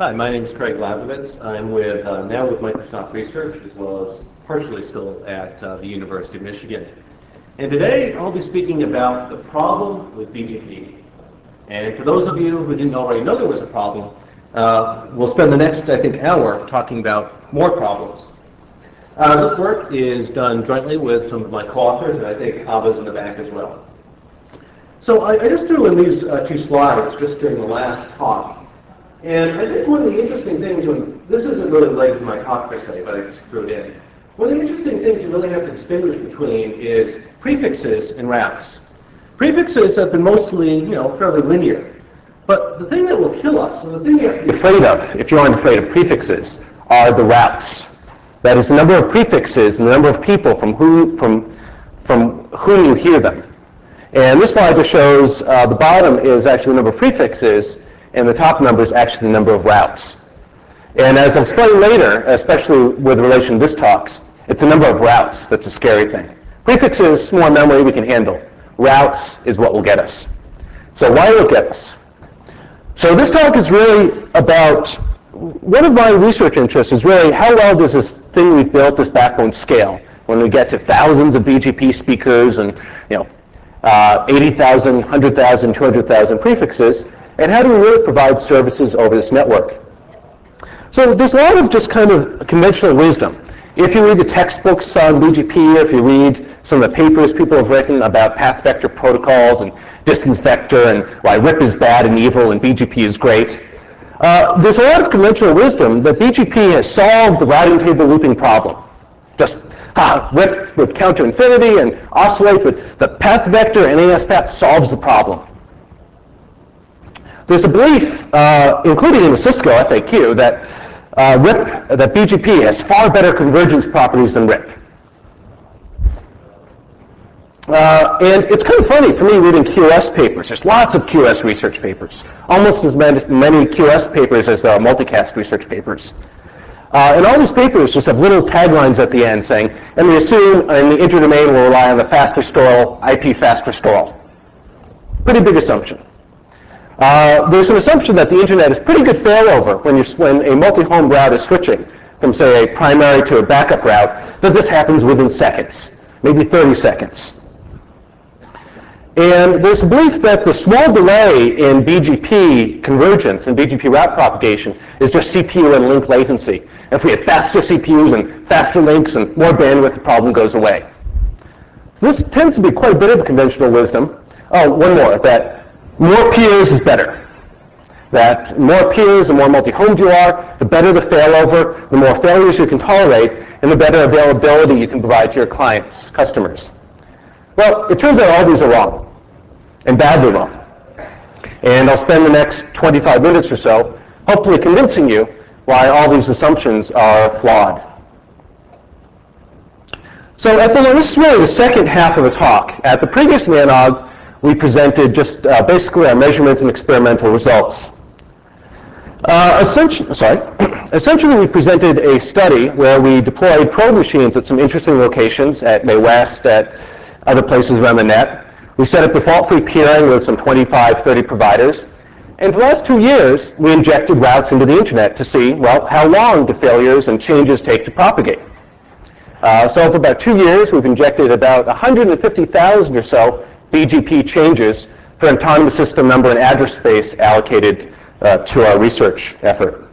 Hi, my name is Craig Labovitz. I'm with now with Microsoft Research, as well as partially still at the University of Michigan. And today I'll be speaking about the problem with BGP. And for those of you who didn't already know there was a problem, we'll spend the next, I think, hour talking about more problems. This work is done jointly with some of my co-authors, and I think Abba's in the back as well. So I just threw in these two slides just during the last talk. And I think one of the interesting things, this isn't really related to my talk per se, but I just threw it in. One of the interesting things you really have to distinguish between is prefixes and routes. Prefixes have been mostly, fairly linear. But the thing that will kill us, and the thing you have to be afraid of, if you aren't afraid of prefixes, are the routes. That is the number of prefixes and the number of people from whom you hear them. And this slide just shows the bottom is actually the number of prefixes, and the top number is actually the number of routes. And as I'll explain later, especially with relation to this talk, it's the number of routes that's a scary thing. Prefixes, more memory we can handle. Routes is what will get us. So why will it get us? So this talk is really about, one of my research interests is really how well does this thing we've built, this backbone, scale when we get to thousands of BGP speakers and 80,000, 100,000, 200,000 prefixes, and how do we really provide services over this network? So there's a lot of just kind of conventional wisdom. If you read the textbooks on BGP, or if you read some of the papers people have written about path vector protocols and distance vector and why RIP is bad and evil and BGP is great, there's a lot of conventional wisdom that BGP has solved the routing table looping problem. Just RIP would count to infinity and oscillate, but the path vector and AS path solves the problem. There's a belief, including in the Cisco FAQ, that that BGP has far better convergence properties than RIP. And it's kind of funny for me reading QoS papers. There's lots of QoS research papers, almost as many QoS papers as there are multicast research papers. And all these papers just have little taglines at the end saying, and we assume in the interdomain will rely on the fast restore, IP fast restore. Pretty big assumption. There's an assumption that the internet is pretty good failover when a multi-home route is switching from, say, a primary to a backup route, that this happens within seconds, maybe 30 seconds. And there's a belief that the small delay in BGP convergence and BGP route propagation is just CPU and link latency. If we have faster CPUs and faster links and more bandwidth, the problem goes away. So this tends to be quite a bit of conventional wisdom. Oh, one more, that more peers is better. That more peers, the more multi-homed you are, the better the failover, the more failures you can tolerate, and the better availability you can provide to your clients, customers. Well, it turns out all these are wrong, and badly wrong. And I'll spend the next 25 minutes or so hopefully convincing you why all these assumptions are flawed. So this is really the second half of the talk. At the previous NANOG, we presented just basically our measurements and experimental results. Essentially, we presented a study where we deployed probe machines at some interesting locations at May West, at other places around the net. We set up default-free peering with some 25, 30 providers. And for the last 2 years, we injected routes into the internet to see, well, how long do failures and changes take to propagate. So for about 2 years, we've injected about 150,000 or so BGP changes for autonomous system number and address space allocated to our research effort.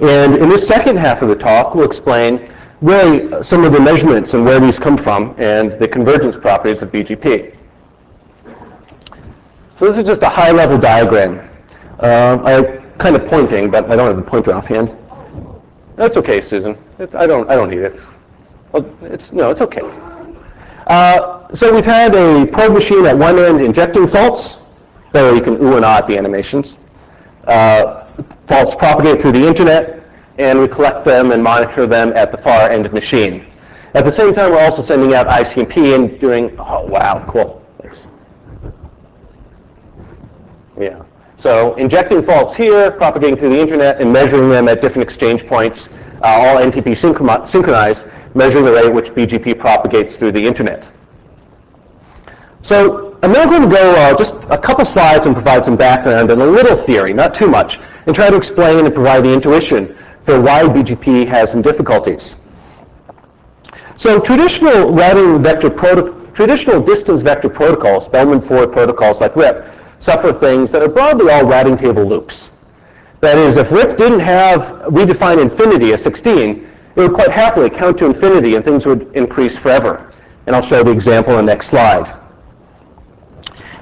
And in this second half of the talk, we'll explain really some of the measurements and where these come from and the convergence properties of BGP. So this is just a high-level diagram. I'm kind of pointing, but I don't have the pointer offhand. That's okay, Susan. I don't need it. Well, it's okay. So we've had a probe machine at one end injecting faults. That way you can ooh and ah at the animations. Faults propagate through the internet, and we collect them and monitor them at the far end of the machine. At the same time, we're also sending out ICMP and doing, oh wow, cool, thanks. Yeah. So injecting faults here, propagating through the internet, and measuring them at different exchange points, all NTP synchronized, measuring the rate at which BGP propagates through the internet. So I'm now going to go just a couple slides and provide some background and a little theory, not too much, and try to explain and provide the intuition for why BGP has some difficulties. So traditional distance vector protocols, Bellman-Ford protocols like RIP, suffer things that are broadly all routing table loops. That is, if RIP didn't have redefine infinity as 16, it would quite happily count to infinity and things would increase forever. And I'll show the example in the next slide.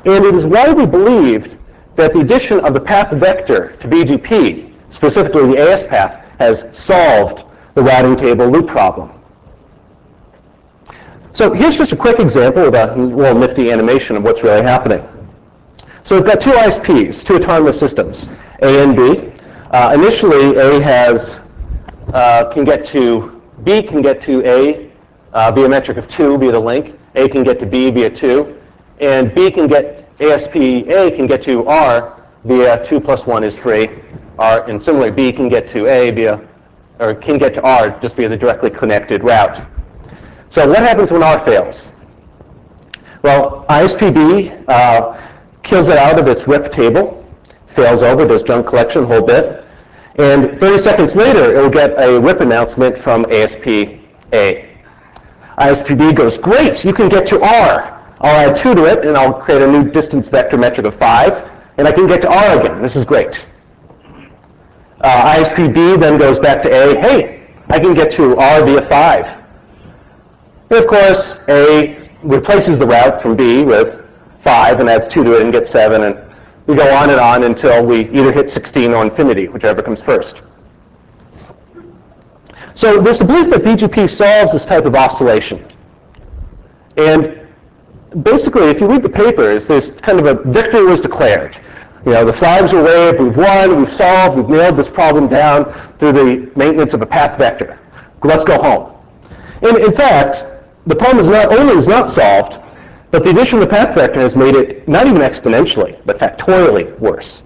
And it is widely believed that the addition of the path vector to BGP, specifically the AS path, has solved the routing table loop problem. So here's just a quick example of a little nifty animation of what's really happening. So we've got two ISPs, two autonomous systems, A and B. Initially, A can get to B can get to A via metric of 2 via the link. A can get to B via 2, and B can get ASP A can get to R via 2 plus 1 is 3. And similarly, B can get to A via, or can get to R just via the directly connected route. So what happens when R fails? Well, ISP B kills it out of its RIP table, fails over, does junk collection a whole bit, and 30 seconds later, it will get a RIP announcement from ASP A. ISP B goes, great, you can get to R. I'll add 2 to it, and I'll create a new distance vector metric of 5, and I can get to R again. This is great. ISP B then goes back to A, hey, I can get to R via 5. And of course, A replaces the route from B with 5 and adds 2 to it and gets 7, and we go on and on until we either hit 16 or infinity, whichever comes first. So there's a belief that BGP solves this type of oscillation. And basically, if you read the papers, there's kind of a victory was declared. You know, the flags were waved, we've won, we've solved, we've nailed this problem down through the maintenance of a path vector. Let's go home. And in fact, the problem is not only is not solved, but the addition of the path vector has made it not even exponentially, but factorially worse.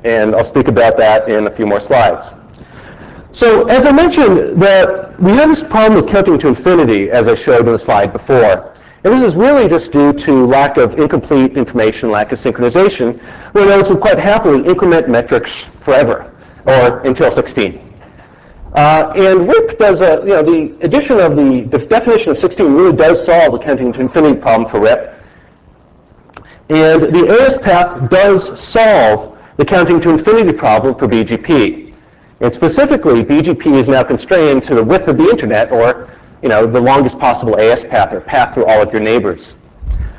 And I'll speak about that in a few more slides. So as I mentioned, that we have this problem with counting to infinity, as I showed in the slide before. And this is really just due to lack of incomplete information, lack of synchronization, where nodes will quite happily increment metrics forever, or until 16. And RIP does the addition of the definition of 16 really does solve the counting to infinity problem for RIP. And the AS path does solve the counting to infinity problem for BGP. And specifically, BGP is now constrained to the width of the internet, or the longest possible AS path, or path through all of your neighbors.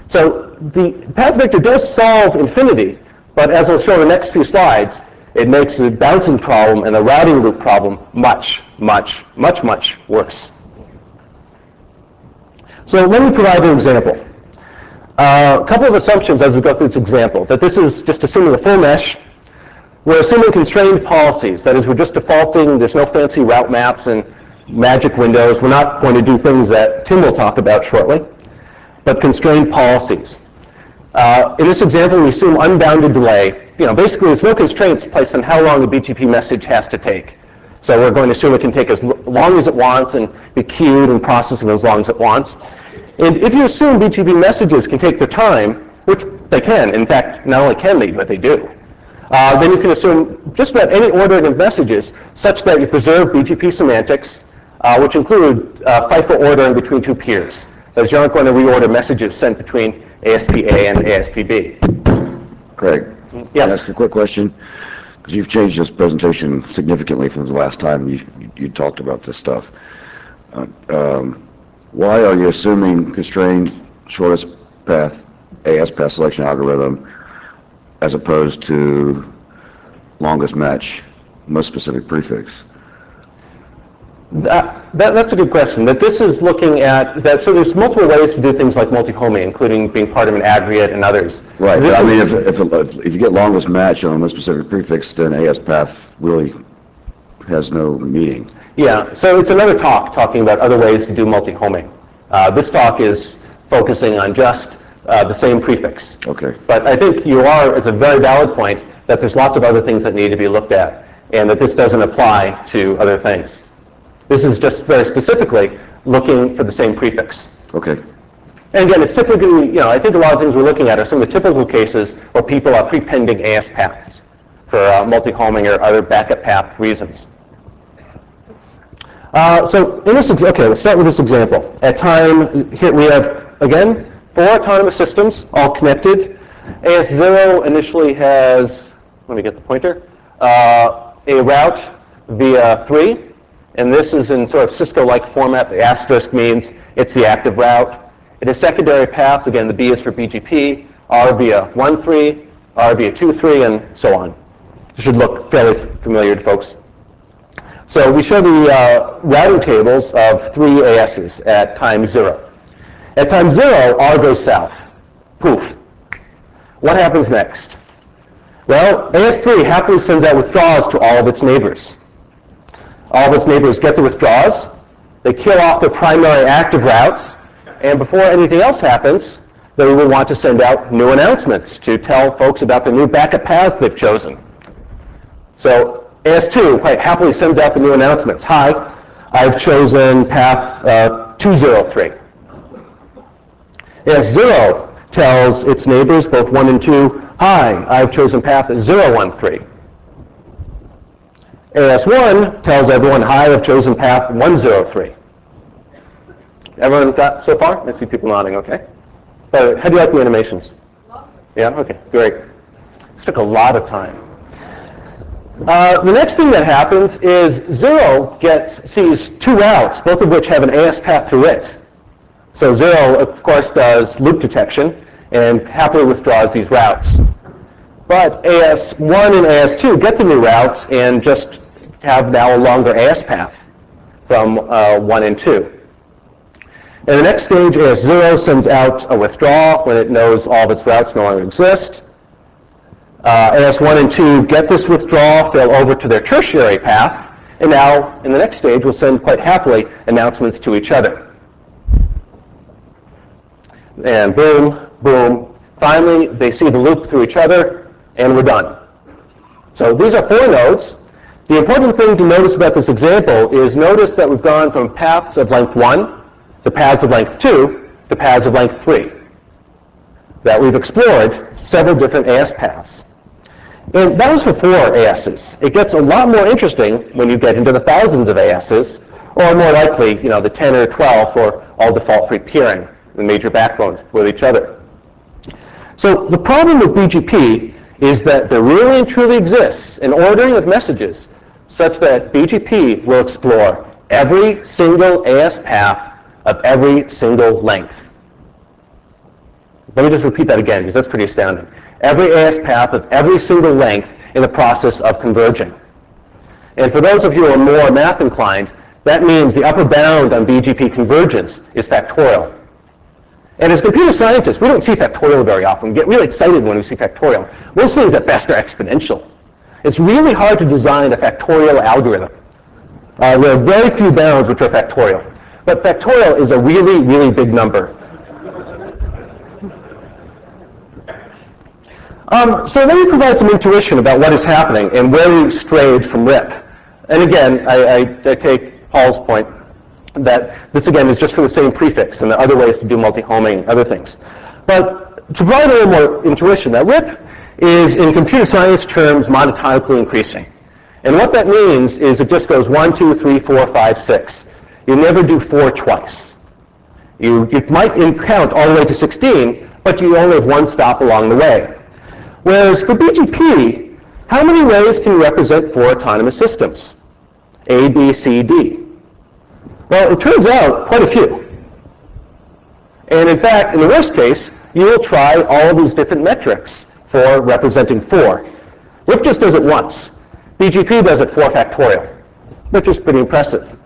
So the path vector does solve infinity, but as I'll show in the next few slides, it makes the bouncing problem and the routing loop problem much, much, much, much worse. So let me provide an example. A couple of assumptions as we go through this example, that this is just assuming a full mesh. We're assuming constrained policies. That is, we're just defaulting. There's no fancy route maps and magic windows. We're not going to do things that Tim will talk about shortly, but constrained policies. In this example, we assume unbounded delay. Basically, there's no constraints placed on how long a BGP message has to take. So we're going to assume it can take as long as it wants and be queued and processing as long as it wants. And if you assume BGP messages can take their time, which they can, in fact, not only can they, but they do, then you can assume just about any ordering of messages such that you preserve BGP semantics, which include FIFO ordering between two peers. That is, you aren't going to reorder messages sent between ASP-A and ASP-B. Craig, yeah. can I ask a quick question? Because you've changed this presentation significantly from the last time you talked about this stuff. Why are you assuming constrained shortest path, AS path selection algorithm, as opposed to longest match, most specific prefix? That's a good question. That this is looking at that. So there's multiple ways to do things like multi-homing, including being part of an aggregate and others. Right. But I mean, if you get longest match on a most specific prefix, then AS path really has no meaning. Yeah. So it's another talk talking about other ways to do multi-homing. This talk is focusing on just the same prefix. Okay. But I think it's a very valid point that there's lots of other things that need to be looked at, and that this doesn't apply to other things. This is just very specifically looking for the same prefix. Okay. And again, it's typically, I think a lot of things we're looking at are some of the typical cases where people are prepending AS paths for multi-homing or other backup path reasons. So in this, okay, let's start with this example. At time, here we have, again, 4 autonomous systems, all connected. AS0 initially has, let me get the pointer, a route via 3, and this is in sort of Cisco-like format. The asterisk means it's the active route. It has secondary paths, again, the B is for BGP, R via 1.3, R via 2.3, and so on. It should look fairly familiar to folks. So we show the routing tables of 3 ASs at time 0. At time 0, R goes south. Poof. What happens next? Well, AS3 happily sends out withdrawals to all of its neighbors. All of its neighbors get the withdrawals. They kill off their primary active routes. And before anything else happens, they will want to send out new announcements to tell folks about the new backup paths they've chosen. So AS2 quite happily sends out the new announcements. Hi, I've chosen path 203. AS0 tells its neighbors, both 1 and 2, hi, I've chosen path 013. AS1 tells everyone, hi, I've chosen path 103. Everyone got so far? I see people nodding, okay. How do you like the animations? Yeah, okay, great. This took a lot of time. The next thing that happens is 0 sees 2 routes, both of which have an AS path through it. So 0, of course, does loop detection and happily withdraws these routes. But AS1 and AS2 get the new routes and just have now a longer AS path from 1 and 2. In the next stage, AS0 sends out a withdrawal when it knows all of its routes no longer exist. AS1 and 2 get this withdrawal, fail over to their tertiary path, and now, in the next stage, will send quite happily announcements to each other. And boom, boom. Finally, they see the loop through each other, and we're done. So these are 4 nodes. The important thing to notice about this example is notice that we've gone from paths of length 1 to paths of length 2 to paths of length 3. That we've explored several different AS paths. And that was for 4 ASs. It gets a lot more interesting when you get into the thousands of ASs, or more likely, the 10 or 12 for all default-free peering, the major backbones with each other. So the problem with BGP is that there really and truly exists an ordering of messages such that BGP will explore every single AS path of every single length. Let me just repeat that again, because that's pretty astounding. Every AS path of every single length in the process of converging. And for those of you who are more math inclined, that means the upper bound on BGP convergence is factorial. And as computer scientists, we don't see factorial very often. We get really excited when we see factorial. Most things at best are exponential. It's really hard to design a factorial algorithm. There are very few bounds which are factorial. But factorial is a really, really big number. So let me provide some intuition about what is happening and where we strayed from RIP. And again, I take Paul's point that this, again, is just for the same prefix, and there are other ways to do multi-homing and other things. But to provide a little more intuition, that RIP is, in computer science terms, monotonically increasing. And what that means is it just goes 1, 2, 3, 4, 5, 6. You never do 4 twice. You might count all the way to 16, but you only have 1 stop along the way. Whereas for BGP, how many ways can you represent 4 autonomous systems? A, B, C, D. Well, it turns out quite a few. And in fact, in the worst case, you will try all of these different metrics for representing 4. RIP just does it once. BGP does it 4 factorial, which is pretty impressive.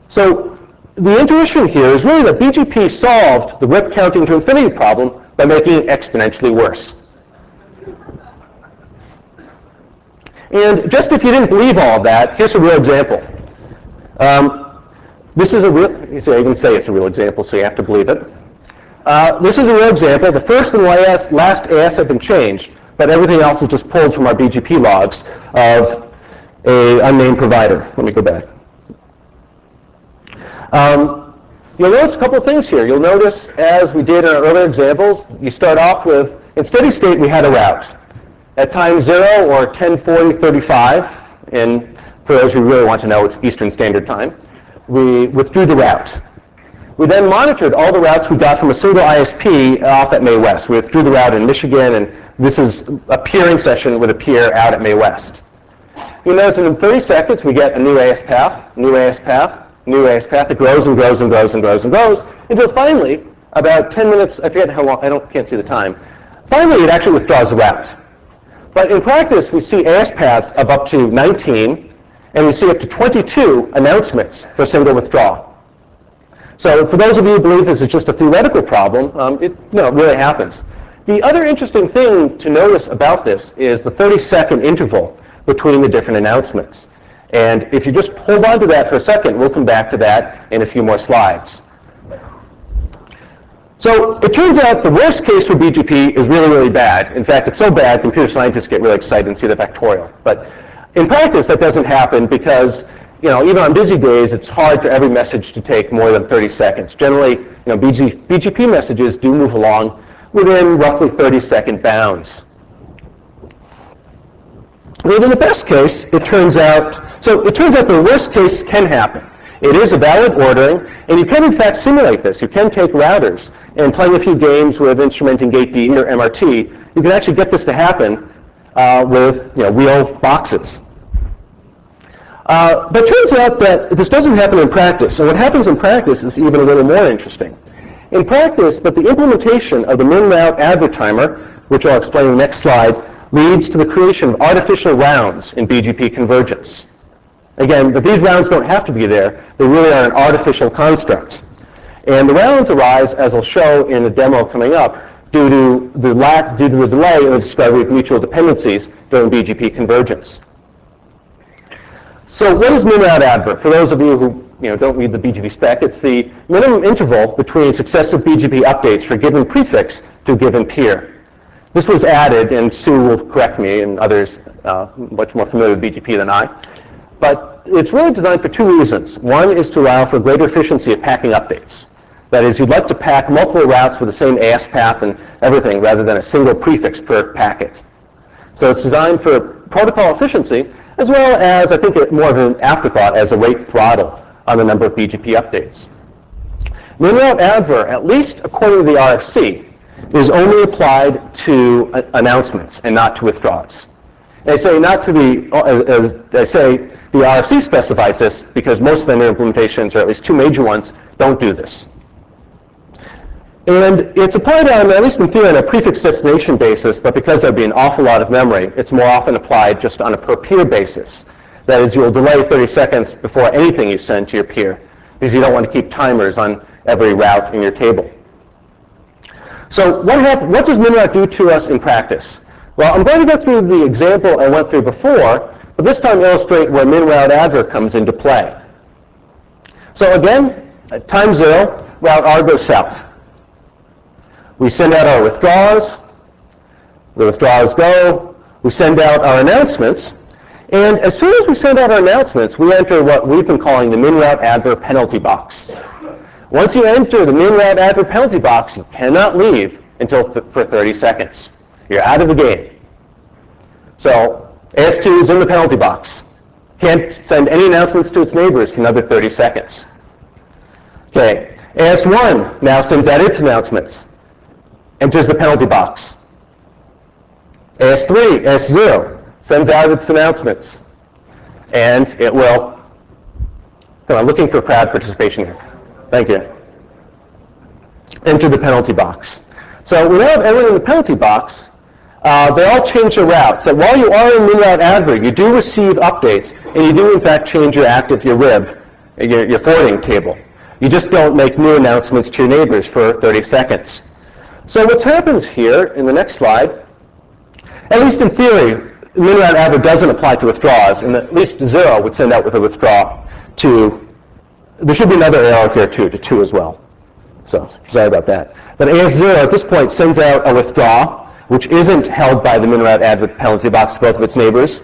So the intuition here is really that BGP solved the RIP counting to infinity problem by making it exponentially worse. And just if you didn't believe all of that, here's a real example. This is a real, you see, I even say it's a real example, so you have to believe it. This is a real example. The first and last AS have been changed, but everything else is just pulled from our BGP logs of an unnamed provider. Let me go back. You'll notice a couple of things here. You'll notice, as we did in our earlier examples, you start off with, in steady state, we had a route. At time 0, or 10:40:35, and for those who really want to know, it's Eastern Standard Time, we withdrew the route. We then monitored all the routes we got from a single ISP off at May West. We withdrew the route in Michigan, and this is a peering session with a peer out at May West. You notice that in 30 seconds, we get a new AS path, new AS path, new AS path. It grows and grows and grows and grows and grows until finally, about 10 minutes, I forget how long, can't see the time. Finally, it actually withdraws the route. But in practice, we see AS paths of up to 19, and we see up to 22 announcements for a single withdrawal. So for those of you who believe this is just a theoretical problem, it really happens. The other interesting thing to notice about this is the 30-second interval between the different announcements. And if you just hold on to that for a second, we'll come back to that in a few more slides. So it turns out the worst case for BGP is really, really bad. In fact, it's so bad, computer scientists get really excited and see the factorial. But in practice, that doesn't happen because, even on busy days, it's hard for every message to take more than 30 seconds. Generally, BGP messages do move along within roughly 30-second bounds. Well, in the best case, it turns out the worst case can happen. It is a valid ordering, and you can in fact simulate this. You can take routers and playing a few games with instrumenting gate D or MRT, you can actually get this to happen with real boxes. But it turns out that this doesn't happen in practice. And what happens in practice is even a little more interesting. In practice, that the implementation of the min-route adver timer, which I'll explain in the next slide, leads to the creation of artificial rounds in BGP convergence. Again, but these rounds don't have to be there. They really are an artificial construct. And the rounds arise, as I'll show in the demo coming up, due to the delay in the discovery of mutual dependencies during BGP convergence. So what is min-route adver? For those of you who don't read the BGP spec, it's the minimum interval between successive BGP updates for a given prefix to a given peer. This was added, and Sue will correct me, and others much more familiar with BGP than I. But it's really designed for two reasons. One is to allow for greater efficiency of packing updates. That is, you'd like to pack multiple routes with the same AS path and everything rather than a single prefix per packet. So it's designed for protocol efficiency, as well as, I think, more of an afterthought as a rate throttle on the number of BGP updates. Min-route adver, at least according to the RFC, is only applied to announcements and not to withdrawals. And I say not to the, as I say, the RFC specifies this because most vendor implementations, or at least two major ones, don't do this. And it's applied on, at least in theory, on a prefix destination basis, but because there'd be an awful lot of memory, it's more often applied just on a per peer basis. That is, you'll delay 30 seconds before anything you send to your peer, because you don't want to keep timers on every route in your table. So what does min-route do to us in practice? Well, I'm going to go through the example I went through before, but this time illustrate where min-route adver comes into play. So again, at time 0, route R goes south. We send out our withdrawals, the withdrawals go, we send out our announcements, and as soon as we send out our announcements, we enter what we've been calling the min-route adver penalty box. Once you enter the min-route adver penalty box, you cannot leave until for 30 seconds. You're out of the game. So AS2 is in the penalty box. Can't send any announcements to its neighbors for another 30 seconds. Okay, AS1 now sends out its announcements. Enters the penalty box. AS3, AS0 sends out its announcements. And it will, I'm looking for crowd participation here. Thank you. Enter the penalty box. So we now have everyone in the penalty box. They all change their route. So while you are in min-route adver, you do receive updates, and you do in fact change your RIB, your forwarding table. You just don't make new announcements to your neighbors for 30 seconds. So what happens here in the next slide, at least in theory, min-route adver doesn't apply to withdrawals, and at least 0 would send out with a withdrawal to, there should be another arrow here too, to 2 as well. So sorry about that. But AS0 at this point sends out a withdrawal, which isn't held by the min-route adver penalty box to both of its neighbors.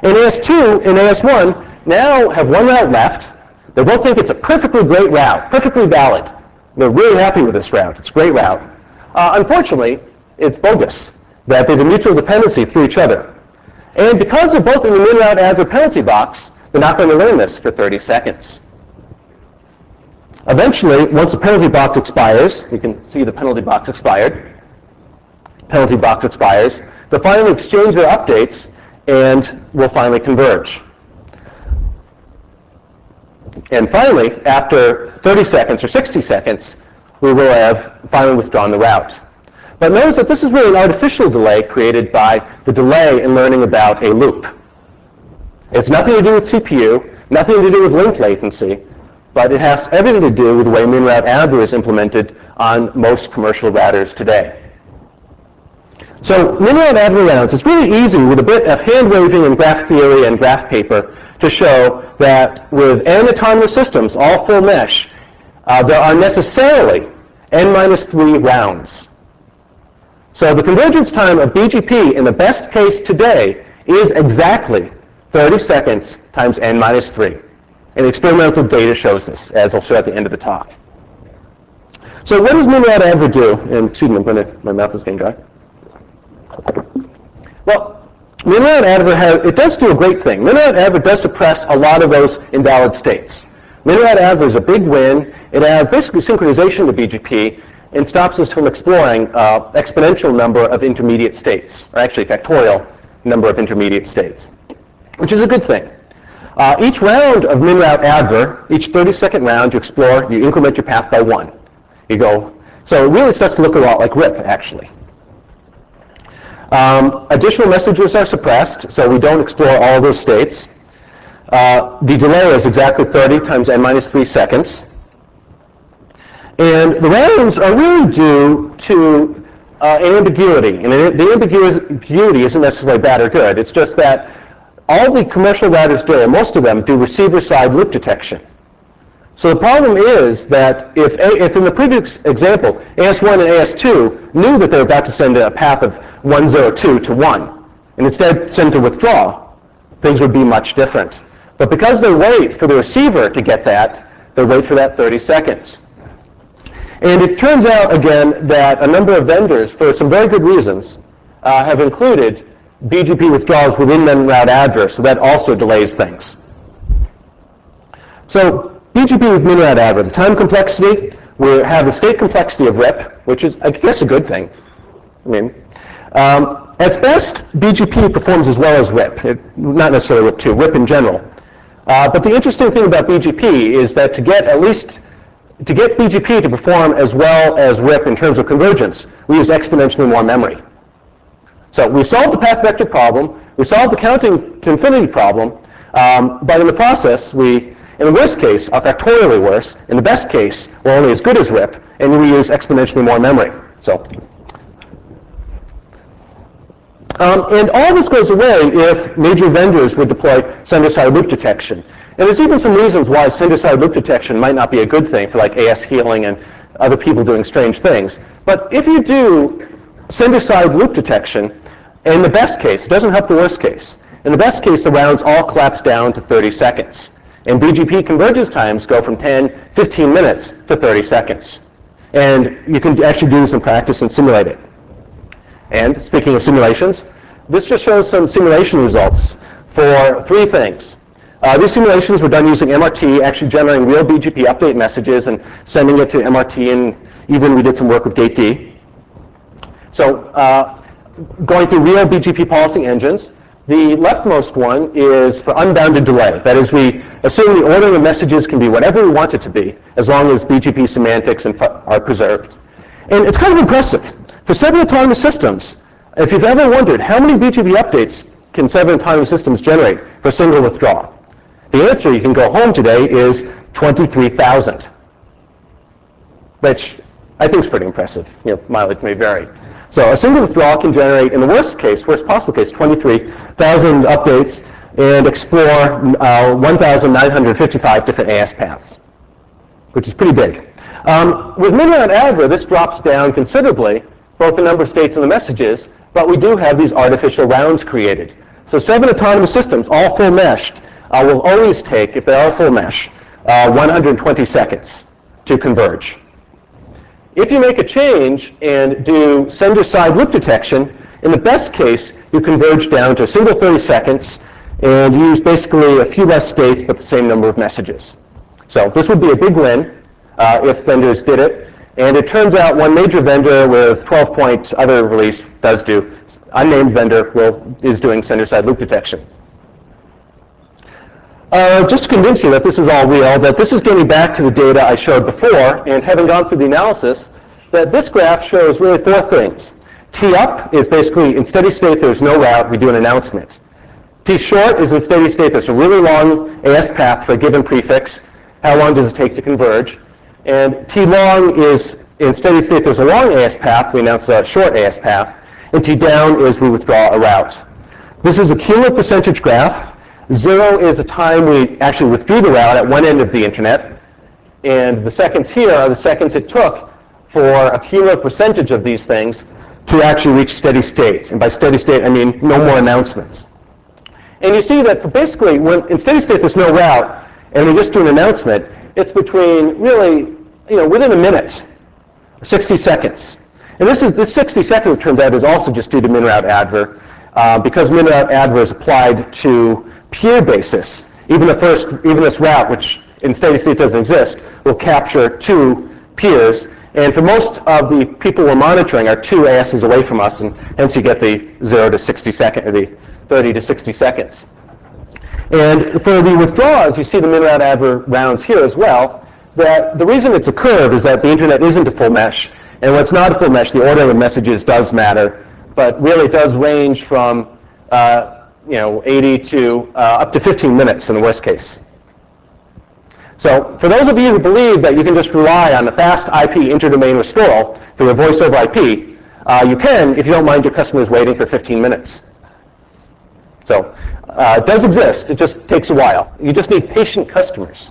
And AS2 and AS1 now have one route left. They both think it's a perfectly great route, perfectly valid. They're really happy with this route. It's a great route. Unfortunately, it's bogus, that they have a mutual dependency through each other. And because they're both in the min-route adver penalty box, they're not going to learn this for 30 seconds. Eventually, once the penalty box expires, you can see the penalty box expired. Penalty box expires. They'll finally exchange their updates and will finally converge. And finally, after 30 seconds or 60 seconds, we will have finally withdrawn the route. But notice that this is really an artificial delay created by the delay in learning about a loop. It's nothing to do with CPU, nothing to do with link latency, but it has everything to do with the way min-route adver is implemented on most commercial routers today. So min-route adver routes, it's really easy with a bit of hand-waving and graph theory and graph paper to show that with n autonomous systems, all full mesh, there are necessarily n-3 rounds. So the convergence time of BGP in the best case today is exactly 30 seconds times n-3. And experimental data shows this, as I'll show at the end of the talk. So what does min-route adver do? And excuse me, my mouth is getting dry. Well, min-route adver it does do a great thing. Min-route adver does suppress a lot of those invalid states. Min-route adver is a big win. It adds basically synchronization to BGP and stops us from exploring exponential number of intermediate states, or actually factorial number of intermediate states, which is a good thing. Each round of min-route adver, each 30-second round you explore, you increment your path by 1. You go, so it really starts to look a lot like RIP, actually. Additional messages are suppressed, so we don't explore all those states. The delay is exactly 30 times n-3 seconds. And the rounds are really due to an ambiguity. And the ambiguity isn't necessarily bad or good. It's just that all the commercial routers do, and most of them, do receiver-side loop detection. So the problem is that if in the previous example, AS1 and AS2 knew that they were about to send a path of 102 to 1, and instead send to withdraw, things would be much different. But because they wait for the receiver to get that, they wait for that 30 seconds. And it turns out, again, that a number of vendors, for some very good reasons, have included BGP withdrawals within min-route adver, so that also delays things. So BGP with min-route adver, the time complexity, we have the state complexity of RIP, which is, I guess, a good thing. I mean, at its best, BGP performs as well as RIP, not necessarily RIP2, RIP in general. But the interesting thing about BGP is that to get BGP to perform as well as RIP in terms of convergence, we use exponentially more memory. So we've solved the path vector problem, we solved the counting to infinity problem, but in the process, in the worst case, are factorially worse. In the best case, we're only as good as RIP, and we use exponentially more memory. So, and all this goes away if major vendors would deploy sender-side loop detection. And there's even some reasons why sender-side loop detection might not be a good thing for like AS healing and other people doing strange things. But if you do sender-side loop detection, in the best case, it doesn't help the worst case. In the best case, the rounds all collapse down to 30 seconds. And BGP convergence times go from 10, 15 minutes to 30 seconds. And you can actually do this in practice and simulate it. And speaking of simulations, this just shows some simulation results for 3 things. These simulations were done using MRT, actually generating real BGP update messages and sending it to MRT, and even we did some work with GateD. So going through real BGP policy engines, the leftmost one is for unbounded delay. That is, we assume the ordering of messages can be whatever we want it to be, as long as BGP semantics are preserved. And it's kind of impressive. For 7 autonomous systems, if you've ever wondered how many BGP updates can 7 autonomous systems generate for a single withdrawal, the answer, you can go home today, is 23,000, which I think is pretty impressive. Mileage may vary. So a single withdrawal can generate, in the worst possible case, 23,000 updates and explore 1,955 different AS paths, which is pretty big. With min-route adver, this drops down considerably, both the number of states and the messages, but we do have these artificial rounds created. So 7 autonomous systems, all full meshed, will always take, if they are full mesh, 120 seconds to converge. If you make a change and do sender-side loop detection, in the best case, you converge down to a single 30 seconds and use basically a few less states but the same number of messages. So this would be a big win if vendors did it. And it turns out one major vendor with 12 points other release does do, unnamed vendor is doing sender-side loop detection. Just to convince you that this is all real, that this is getting back to the data I showed before, and having gone through the analysis, that this graph shows really 4 things. T up is basically in steady state there's no route, we do an announcement. T short is in steady state there's a really long AS path for a given prefix. How long does it take to converge? And T long is in steady state there's a long AS path, we announce a short AS path. And T down is we withdraw a route. This is a cumulative percentage graph. 0 is the time we actually withdrew the route at one end of the internet. And the seconds here are the seconds it took for a cumulative percentage of these things to actually reach steady state. And by steady state, I mean no more announcements. And you see that for basically, when in steady state there's no route, and we just do an announcement, it's between really, within a minute, 60 seconds. And this 60 seconds, it turns out, is also just due to min-route adver, because min-route adver is applied to peer basis. Even this route, which in steady state doesn't exist, will capture 2 peers. And for most of the people we're monitoring are 2 ASs away from us, and hence you get the 0 to 60 seconds, or the 30 to 60 seconds. And for the withdrawals, you see the min-route adver rounds here as well, that the reason it's a curve is that the internet isn't a full mesh, and when it's not a full mesh, the order of messages does matter, but really it does range from 80 to up to 15 minutes in the worst case. So for those of you who believe that you can just rely on the fast IP interdomain restoral through a voice over IP, you can if you don't mind your customers waiting for 15 minutes. So it does exist, it just takes a while. You just need patient customers.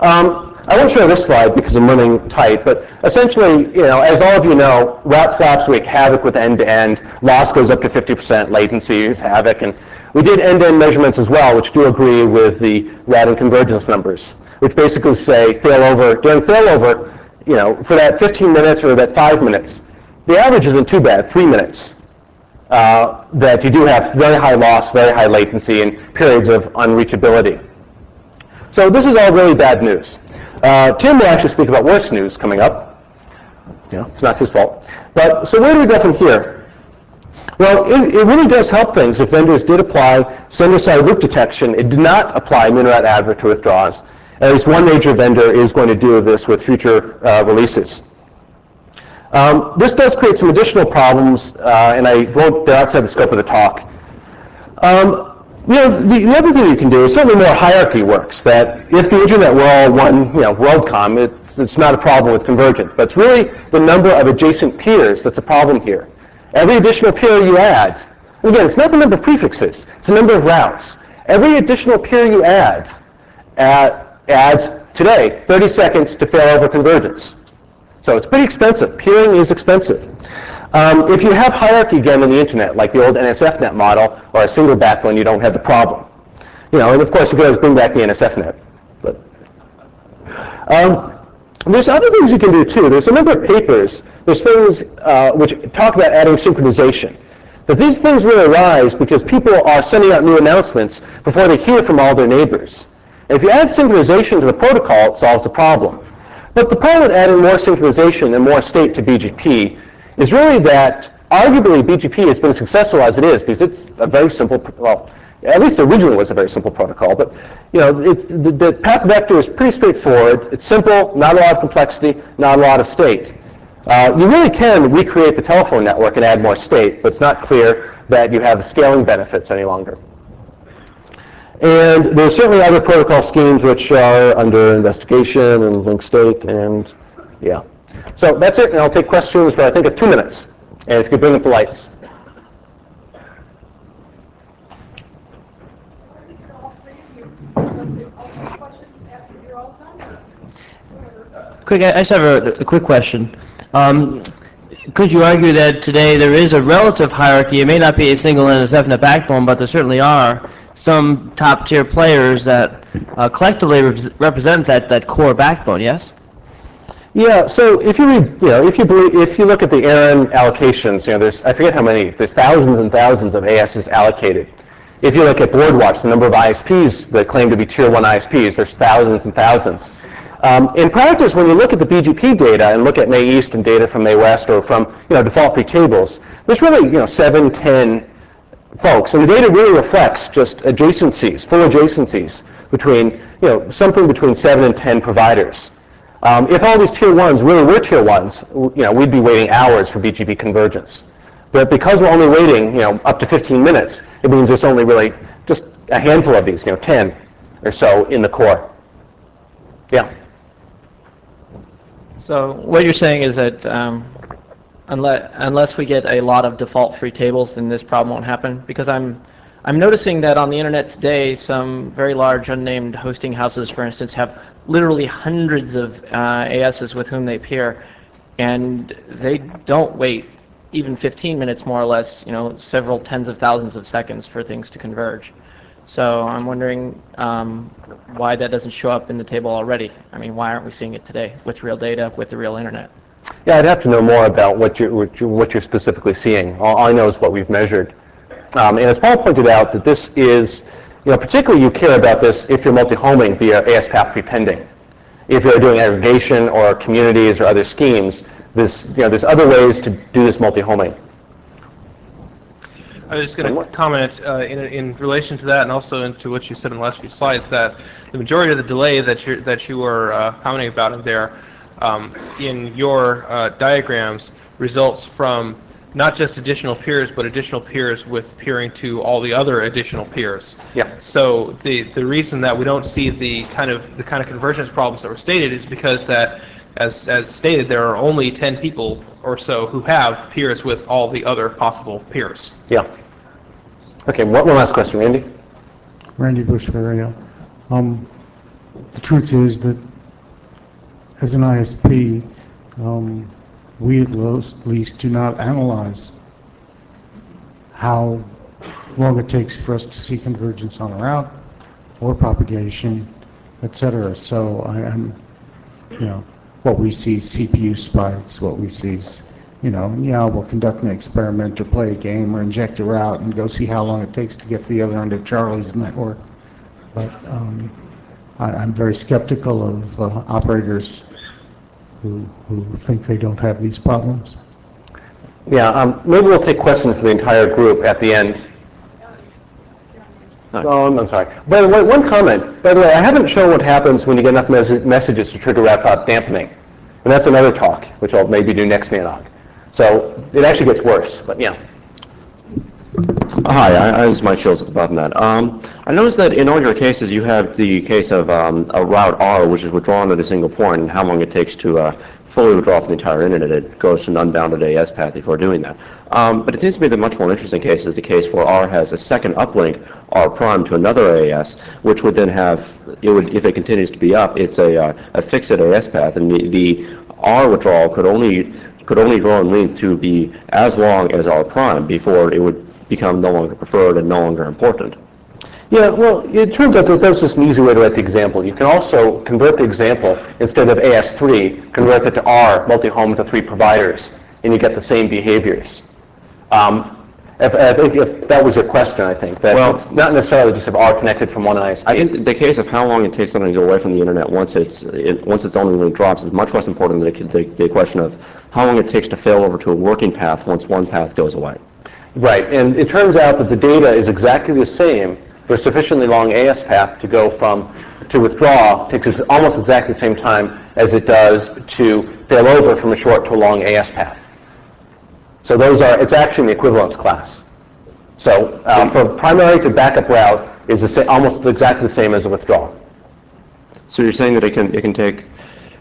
I won't show this slide because I'm running tight, but essentially, as all of you know, route flaps wreak havoc with end-to-end. Loss goes up to 50%, latency is havoc, and we did end-to-end measurements as well, which do agree with the routing convergence numbers, which basically say during failover, for that 15 minutes or that 5 minutes, the average isn't too bad, 3 minutes, that you do have very high loss, very high latency, and periods of unreachability. So this is all really bad news. Tim will actually speak about worse news coming up. It's not his fault. But so where do we go from here? Well, it really does help things if vendors did apply sender-side loop detection. It did not apply min-route adver to withdraws. At least one major vendor is going to do this with future releases. This does create some additional problems, and they're outside the scope of the talk. The other thing you can do is certainly more hierarchy works, that if the internet were all one, WorldCom, it's not a problem with convergence. But it's really the number of adjacent peers that's a problem here. Every additional peer you add, again, it's not the number of prefixes, it's the number of routes. Every additional peer you add adds, today, 30 seconds to failover convergence. So it's pretty expensive. Peering is expensive. If you have hierarchy again in the internet, like the old NSFNet model, or a single backbone, you don't have the problem. And of course you can always bring back the NSFNet. But there's other things you can do too. There's a number of papers. There's things which talk about adding synchronization. But these things really arise because people are sending out new announcements before they hear from all their neighbors. And if you add synchronization to the protocol, it solves the problem. But the problem with adding more synchronization and more state to BGP is really that arguably BGP has been successful as it is because it's a very simple, well, at least originally was a very simple protocol, but the path vector is pretty straightforward. It's simple, not a lot of complexity, not a lot of state. You really can recreate the telephone network and add more state, but it's not clear that you have the scaling benefits any longer. And there's certainly other protocol schemes which are under investigation and link state, and yeah. So that's it, and I'll take questions for I think of 2 minutes. And if you could bring up the lights. Quick, I just have a quick question. Could you argue that today there is a relative hierarchy? It may not be a single NSFNet backbone, but there certainly are some top-tier players that collectively represent that core backbone, yes? Yeah, so if you read, if you look at the ARIN allocations, there's, I forget how many, there's thousands and thousands of ASs allocated. If you look at BoardWatch, the number of ISPs that claim to be Tier 1 ISPs, there's thousands and thousands. In practice, when you look at the BGP data and look at May East and data from May West or from, default free tables, there's really, 7, 10 folks, and the data really reflects just adjacencies, full adjacencies between, something between 7 and 10 providers. If all these Tier 1s really were Tier 1s, we'd be waiting hours for BGP convergence. But because we're only waiting, up to 15 minutes, it means there's only really just a handful of these, 10 or so in the core. Yeah. So what you're saying is that unless we get a lot of default free tables, then this problem won't happen? Because I'm noticing that on the internet today, some very large unnamed hosting houses, for instance, have literally hundreds of ASs with whom they peer, and they don't wait even 15 minutes, more or less, several tens of thousands of seconds for things to converge. So I'm wondering why that doesn't show up in the table already. I mean, why aren't we seeing it today with real data, with the real internet? Yeah, I'd have to know more about what you're specifically seeing. All I know is what we've measured. And as Paul pointed out, that this is, particularly you care about this if you're multi-homing via ASPath prepending. If you're doing aggregation or communities or other schemes, there's other ways to do this multi-homing. I was just going to comment in relation to that, and also into what you said in the last few slides, that the majority of the delay that you were commenting about in there, in your diagrams, results from not just additional peers, but additional peers with peering to all the other additional peers. Yeah. So the reason that we don't see the kind of convergence problems that were stated is because that, as stated, there are only 10 people or so who have peers with all the other possible peers. Yeah. Okay, one last question, Randy. Randy Bush, Area. The truth is that as an ISP, we at least do not analyze how long it takes for us to see convergence on a route or propagation, etc. So what we see is CPU spikes, what we see is, we'll conduct an experiment or play a game or inject a route and go see how long it takes to get to the other end of Charlie's network. But I'm very skeptical of operators who think they don't have these problems. Yeah, maybe we'll take questions for the entire group at the end. Oh, I'm sorry. By the way, one comment. By the way, I haven't shown what happens when you get enough messages to trigger route path dampening. And that's another talk, which I'll maybe do next NANOG. So it actually gets worse, but yeah. Hi, this is Mike Shields at the bottom of that. I noticed that in all your cases you have the case of a route R, which is withdrawn at a single point, and how long it takes to fully withdraw from the entire internet. It goes to an unbounded AS path before doing that. But it seems to me the much more interesting case is the case where R has a second uplink, R prime, to another AS, which would then have, if it continues to be up, it's a fixed AS path, and the R withdrawal could only draw in length to be as long as R prime before it would become no longer preferred and no longer important. Yeah, well, it turns out that that's just an easy way to write the example. You can also convert the example, instead of AS3, convert it to R, multi-home to 3 providers, and you get the same behaviors. If that was your question, I think, that it's not necessarily just have R connected from one ISP. I think the case of how long it takes something to go away from the internet once its only link drops is much less important than the question of how long it takes to fail over to a working path once one path goes away. Right, and it turns out that the data is exactly the same for a sufficiently long AS path to go to withdraw, takes almost exactly the same time as it does to fail over from a short to a long AS path. So it's actually in the equivalence class. So for primary to backup route is almost exactly the same as a withdrawal. So you're saying that it can take,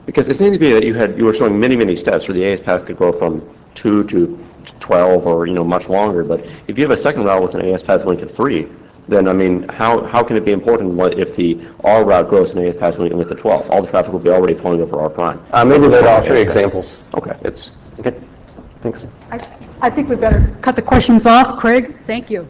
because it seemed to be that you were showing many steps where the AS path could go from 2 to 12 or much longer, but if you have a second route with an AS path link of 3, then I mean, how can it be important if the R route grows an AS path link with the 12? All the traffic will be already flowing over R prime. Maybe later I'll show you examples. Okay. Okay. Thanks. I think we better cut the questions off. Craig, thank you.